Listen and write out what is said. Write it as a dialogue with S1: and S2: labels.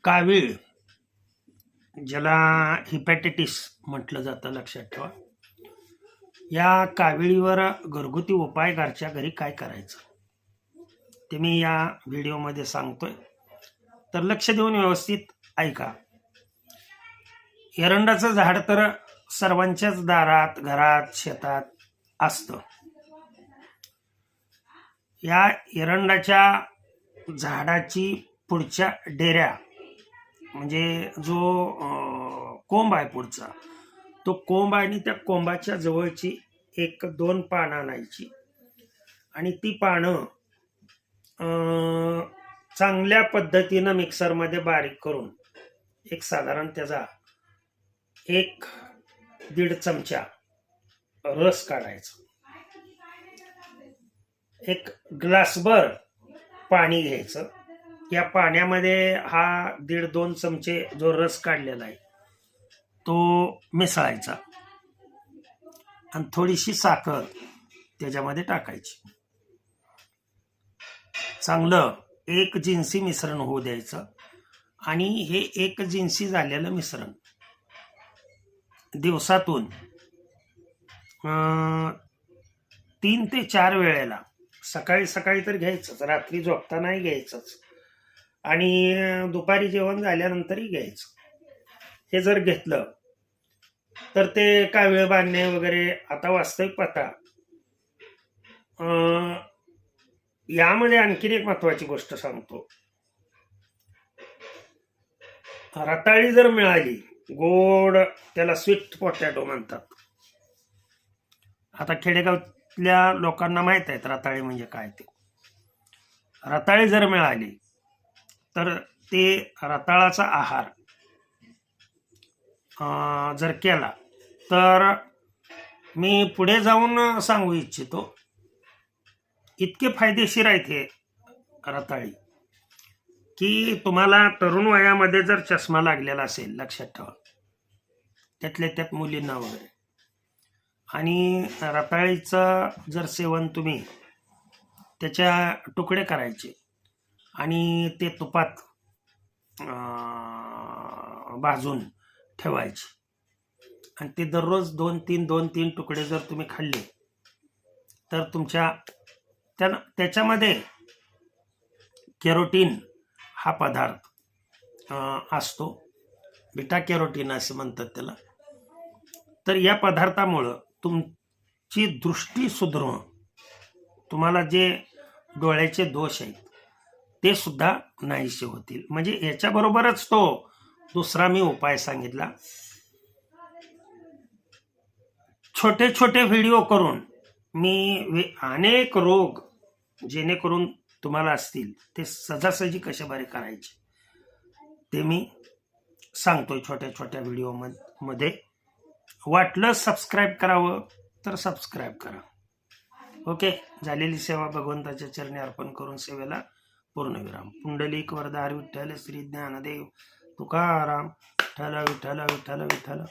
S1: कावीळ, ज्याला हिपॅटायटिस म्हटलं जातं, लक्षात ठेवा. या काविळीवर घरगुती उपाय घरच्या घरी काय करायचं ते मी या व्हिडिओमध्ये सांगतोय, तर लक्ष देऊन व्यवस्थित ऐका. एरंडाचं झाड तर सर्वांच्याच दारात, घरात, शेतात असतं. या एरंडाच्या झाडाची पुढच्या डेऱ्या, म्हणजे जो कोंब आहे पुढचा, तो कोंब आणि त्या कोंबाच्या जवळची 1-2 पानं आणायची आणि ती पानं चांगल्या पद्धतीनं मिक्सरमध्ये बारीक करून एक साधारण त्याचा 1-1.5 चमचा रस काढायचा. 1 ग्लासभर पाणी घ्यायचं. या पाण्यामध्ये हा 1.5-2 चमचे जो रस काढलेला आहे तो मिसळायचा आणि थोडीशी साखर त्याच्यामध्ये टाकायची. चांगलं एक जिन्सी मिश्रण होऊ द्यायचं आणि हे एक जिन्सी झालेलं मिश्रण दिवसातून 3 ते 4 वेळेला, सकाळी सकाळी तर घ्यायचंच, रात्री झोपतानाही घ्यायचंच आणि दुपारी जेवण झाल्यानंतरही घ्यायचं. हे जर घेतलं तर ते कावीळ बांधणे वगैरे, आता वास्तविक पाहता यामध्ये आणखीन एक महत्वाची गोष्ट सांगतो. रताळी जर मिळाली, गोड, त्याला स्वीट पोटॅटो म्हणतात. आता खेडेगावातल्या लोकांना माहित आहे रताळी म्हणजे काय ते. रताळी जर मिळाली तर ते रताळाचा आहार जर केला तर मी पुढे जाऊन सांगू इच्छितो, इतके फायदेशीर आहेत हे रताळी की तुम्हाला तरुण वयामध्ये जर चष्मा लागलेला असेल, लक्षात ठेवा, त्यातल्या त्यात मुलींना वगैरे, आणि रताळीचं जर सेवन तुम्ही त्याच्या तुकडे करायचे आणि ते तुपात भाजून ठेवायचे आणि ते दररोज 2-3 तुकडे जर तुम्ही खाल्ले तर तुमच्या त्याच्यामध्ये कॅरोटीन हा पदार्थ असतो, बीटा कॅरोटीन असं म्हणतात त्याला. तर या पदार्थामुळं तुमची दृष्टी सुधारून, तुम्हाला जे डोळ्याचे दोष आहेत ते सुद्धा नाहीसे होतील. म्हणजे याच्याबरोबरच तो दुसरा मी उपाय सांगितला. छोटे छोटे व्हिडिओ करून मी अनेक रोग जेणेकरून तुम्हाला असतील ते सहजासहजी कसे बरे करायचे ते मी सांगतोय छोट्या छोट्या व्हिडिओ मध्ये. वाटलं सबस्क्राईब करावं तर सबस्क्राईब करा. ओके. झालेली सेवा भगवंताच्या चरणी अर्पण करून सेवेला पूर्णविराम. पुंडलिक वरदार विठ्ठल श्री ज्ञानदेव तुकाराम. विठ्ठल विठ्ठल विठ्ठल विठ्ठल.